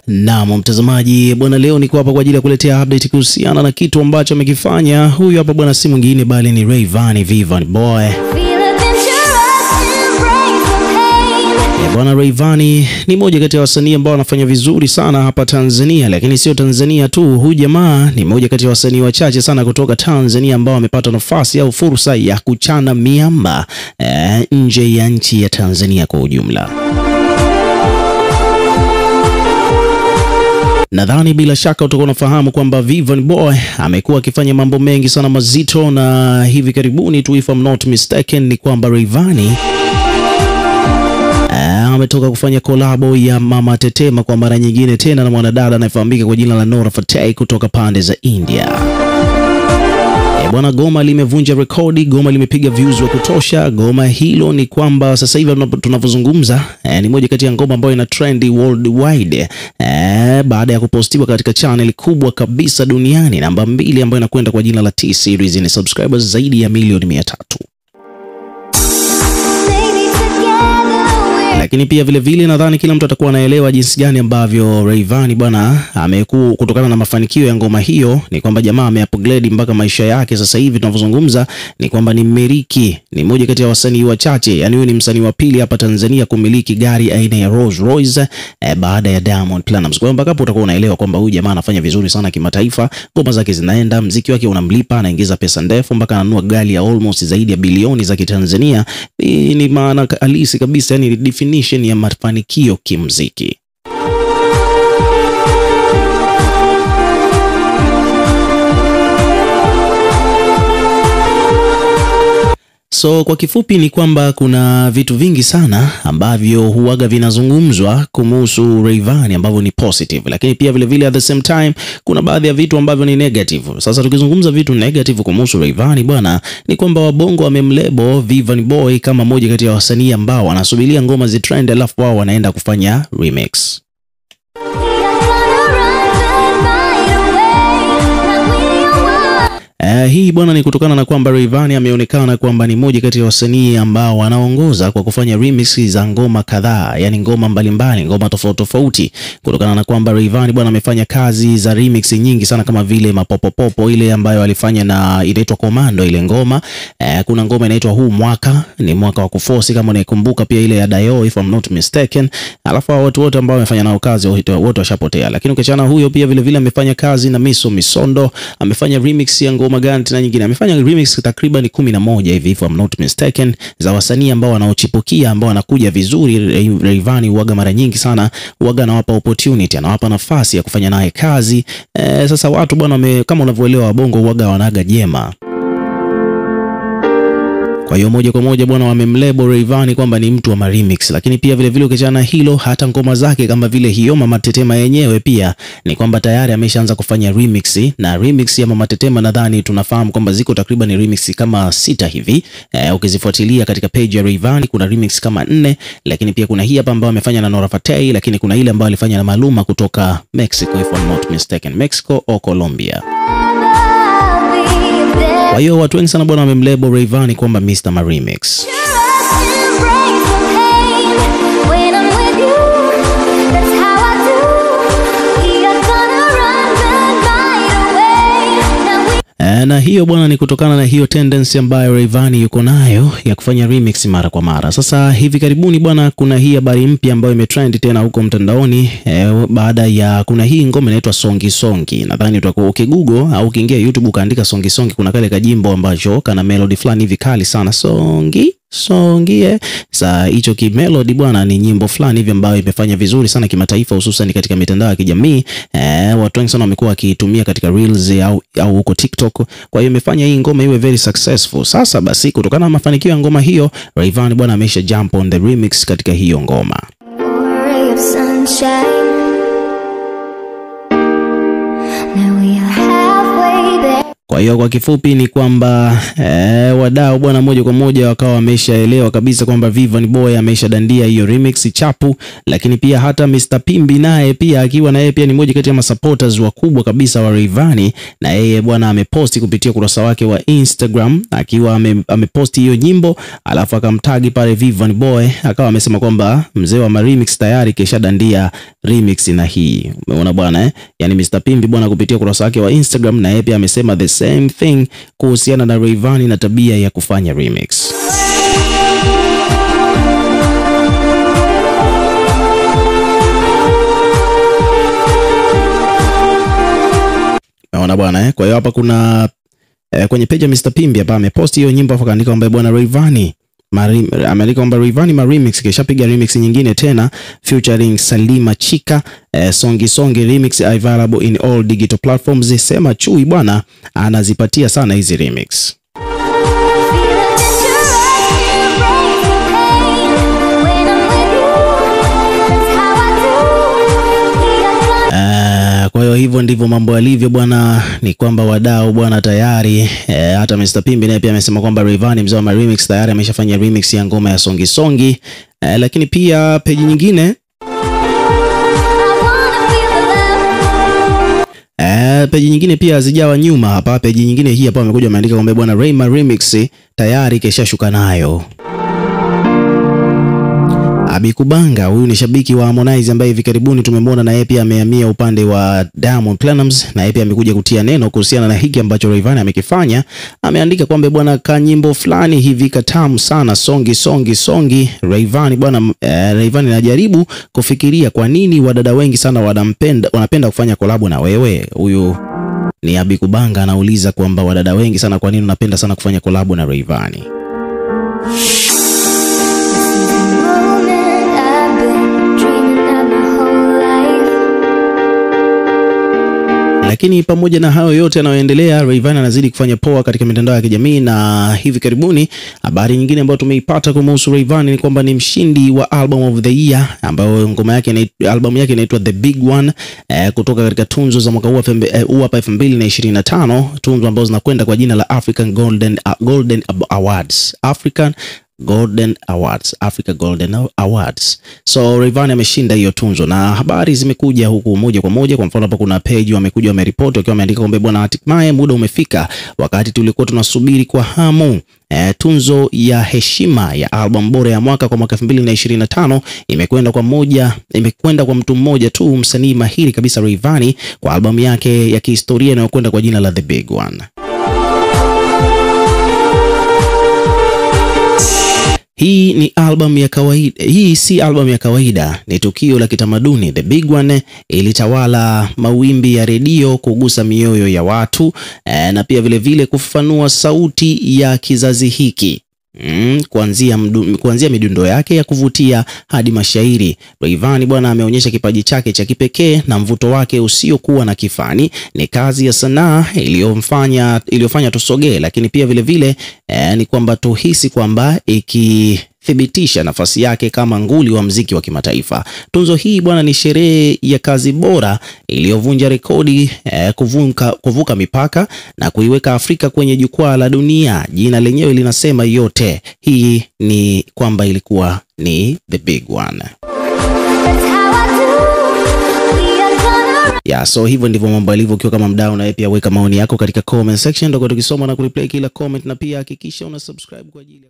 Naam mtazamaji, bwana, leo niko hapa kwa ajili ya kuletea update kuhusiana na kitu ambacho amekifanya huyu hapa bwana, si mwingine bali ni Rayvanny Vivian Boy. Bwana Rayvanny ni moja kati ya wasanii ambao wanafanya vizuri sana hapa Tanzania, lakini sio Tanzania tu. Huyu jamaa ni moja kati ya wasanii wachache sana kutoka Tanzania ambao wamepata nafasi au fursa ya kuchana miamba nje ya nchi ya Tanzania kwa ujumla. Nadhani bila shaka utakuwa unafahamu kwamba Vivian Boy amekuwa akifanya mambo mengi sana mazito, na hivi karibuni tu, if I'm not mistaken, ni kwamba Rayvanny ametoka kufanya kolabo ya Mama Tetema kwa mara nyingine tena na mwanadada anayefahamika kwa jina la Nora Fatei kutoka pande za India. Bwana, goma limevunja rekodi, goma limepiga views wa kutosha. Goma hilo ni kwamba sasa hivi tunavyozungumza ni moja kati ya ngoma ambayo ina trend worldwide baada ya kupostiwa katika channel kubwa kabisa duniani, namba 2 ambayo inakwenda kwa jina la T Series, ni subscribers zaidi ya milioni 300. Lakini pia vile vile nadhani kila mtu atakuwa anaelewa jinsi gani ambavyo Rayvanny bwana amekuwa, kutokana na mafanikio ya ngoma hiyo, ni kwamba jamaa ameupgrade mpaka maisha yake. Sasa hivi tunavyozungumza ni kwamba ni mmiliki, ni mmoja kati ya wasanii wachache, yani huyu ni msanii wa pili hapa Tanzania kumiliki gari aina ya Rolls Royce baada ya Diamond Platnumz. Kwa hiyo mpaka hapo utakuwa unaelewa kwamba huyu jamaa anafanya vizuri sana kimataifa. Ngoma zake zinaenda, muziki wake unamlipa, anaingiza pesa ndefu mpaka ananunua gari ya almost zaidi ya bilioni za Kitanzania. Ni maana halisi kabisa, yani definition ya mafanikio kimuziki. So kwa kifupi ni kwamba kuna vitu vingi sana ambavyo huaga vinazungumzwa kumhusu Rayvanny ambavyo ni positive, lakini pia vile vile at the same time kuna baadhi ya vitu ambavyo ni negative. Sasa tukizungumza vitu negative kumhusu Rayvanny bwana, ni kwamba wabongo wamemlebo Vivian Boy kama moja kati ya wasanii ambao wanasubiria ngoma zitrend alafu wao wanaenda kufanya remix. Hii bwana ni kutokana na kwamba Rayvanny ameonekana kwamba ni moja kati ya wasanii ambao wanaongoza kwa kufanya remix za ngoma kadhaa, yani ngoma mbalimbali, ngoma tofauti tofauti, kutokana na kwamba Rayvanny bwana amefanya kazi za remix nyingi sana, kama vile Mapopopopo ile ambayo alifanya na inaitwa Commando ile ngoma. Kuna ngoma inaitwa Huu Mwaka, ni mwaka wa kuforce kama unaikumbuka, pia ile ya Dayo if I'm not mistaken. Alafu watu wote ambao wamefanya nao kazi wote washapotea, lakini ukiachana huyo pia vile vile amefanya kazi na Miso Misondo, amefanya remix ya ngoma gani na nyingine, amefanya remix takriban 11 hivi if I'm not mistaken, za wasanii ambao wanaochipukia, ambao wanakuja vizuri. Rayvanny huaga mara nyingi sana huaga anawapa opportunity, anawapa nafasi ya kufanya naye kazi. Sasa watu bwana, kama unavyoelewa, wabongo huaga wanaga jema. Kwa hiyo moja kwa moja bwana wamemlebo Rayvanny kwamba ni mtu wa remix. Lakini pia vile vile ukiachana hilo, hata ngoma zake kama vile hiyo Mama Tetema yenyewe pia ni kwamba tayari ameshaanza kufanya remix, na remix ya Mama Tetema nadhani tunafahamu kwamba ziko takriban remix kama 6 hivi. Ukizifuatilia katika page ya Rayvanny kuna remix kama 4, lakini pia kuna hii hapa ambayo amefanya na Nora Fatei, lakini kuna ile ambayo alifanya na Maluma kutoka Mexico if I'm not mistaken, Mexico au Colombia. Kwa hiyo watu wengi sana bwana wamemlebo Rayvanny kwamba Mr. Remix. Na hiyo bwana ni kutokana na hiyo tendency ambayo Rayvanny yuko nayo ya kufanya remix mara kwa mara. Sasa hivi karibuni bwana, kuna hii habari mpya ambayo imetrend tena huko mtandaoni baada ya kuna hii ngoma inaitwa Songi Songi. Nadhani utakuwa ukigoogle au ukiingia YouTube ukaandika Songi Songi, kuna kale kajimbo ambacho kana melody fulani hivi kali sana, Songi Songi. Sasa hicho ki melody bwana ni nyimbo fulani hivi ambayo imefanya vizuri sana kimataifa, hususan katika mitandao ya kijamii. Watu wengi sana wamekuwa wakitumia katika reels au huko TikTok. Kwa hiyo imefanya hii ngoma iwe very successful. Sasa basi kutokana na mafanikio ya ngoma hiyo, Rayvanny bwana amesha jump on the remix katika hiyo ngoma. Kwa hiyo kwa kifupi ni kwamba wadau bwana moja kwa moja wakawa wameshaelewa kabisa kwamba Vanny Boy ameshadandia hiyo remix chapu, lakini pia hata Mr Pimbi naye pia akiwa na yeye pia ni moja kati ya supporters wakubwa kabisa wa Rayvanny, na yeye bwana ameposti kupitia kurasa wake wa Instagram akiwa ameposti hiyo nyimbo, alafu akamtagi pale Vanny Boy, akawa amesema kwamba mzee wa remix tayari kesha dandia remix na hii. Umeona bwana yani Mr Pimbi bwana kupitia kurasa wake wa Instagram na yeye pia amesema the same thing kuhusiana na Rayvanny na tabia ya kufanya remix. Unaona bwana kwa hiyo hapa kuna kwenye page ya Mr Pimbi hapa ameposti hiyo nyimbo afa kaandika kwamba bwana Rayvanny ameandika kwamba Rayvanny remix kishapiga remix nyingine tena featuring Salima Chika, songi songi remix available in all digital platforms. Sema chui bwana anazipatia sana hizi remix. Kwa hiyo hivyo ndivyo mambo yalivyo bwana, ni kwamba wadau bwana tayari hata Mr Pimbi naye pia amesema kwamba Rayvanny mzee wa remix tayari ameshafanya remix ya ngoma ya songi songi. Lakini pia page nyingine page nyingine pia hazijawa nyuma hapa. Page nyingine hii hapa amekuja ameandika kwamba bwana Rayvanny remix tayari keshashuka nayo. Abikubanga huyu ni shabiki wa Harmonize ambaye hivi karibuni tumemwona na yeye pia amehamia upande wa Diamond Platnumz, na yeye pia amekuja kutia neno kuhusiana na hiki ambacho Rayvanny amekifanya. Ameandika kwamba bwana kanyimbo fulani hivi katamu sana songi songi songi. Rayvanny bwana Rayvanny anajaribu kufikiria kwa nini wadada wengi sana wanapenda kufanya collab na wewe. Huyu ni Abikubanga anauliza kwamba wadada wengi sana kwa nini unapenda sana kufanya collab na Rayvanny. Lakini pamoja na hayo yote yanayoendelea, Rayvanny anazidi kufanya poa katika mitandao ya kijamii, na hivi karibuni habari nyingine ambayo tumeipata kumhusu Rayvanny ni kwamba ni mshindi wa album of the year ambayo albamu yake inaitwa The Big One kutoka katika tunzo za mwaka huu hapa 2025, tunzo ambazo zinakwenda kwa jina la African Golden Awards. So Rayvanny ameshinda hiyo tunzo na habari zimekuja huku moja kwa moja. Kwa mfano hapa kuna page wamekuja wameripoti wakiwa wameandika kwamba bwana hatimaye muda umefika, wakati tulikuwa tunasubiri kwa hamu tunzo ya heshima ya album bora ya mwaka kwa mwaka 2025 imekwenda kwa mtu mmoja tu, msanii mahiri kabisa Rayvanny, kwa albamu yake ya kihistoria inayokwenda kwa jina la The Big One. Hii ni album ya kawaida. Hii si album ya kawaida, ni tukio la kitamaduni. The Big One ilitawala mawimbi ya redio, kugusa mioyo ya watu na pia vile kufafanua sauti ya kizazi hiki. Kuanzia midundo yake ya kuvutia hadi mashairi. Rayvanny bwana ameonyesha kipaji chake cha kipekee na mvuto wake usiokuwa na kifani. Ni kazi ya sanaa iliyofanya tusogee, lakini pia vile ni kwamba tuhisi kwamba ikithibitisha nafasi yake kama nguli wa muziki wa kimataifa. Tunzo hii bwana ni sherehe ya kazi bora iliyovunja rekodi, kuvuka mipaka na kuiweka Afrika kwenye jukwaa la dunia. Jina lenyewe linasema yote. Hii ni kwamba ilikuwa ni The Big One. So hivyo ndivyo mambo yalivyo. Ukiwa kama mdau na pia weka maoni yako katika comment section, ndio tukisoma na kureplay kila comment, na pia hakikisha una subscribe kwa ajili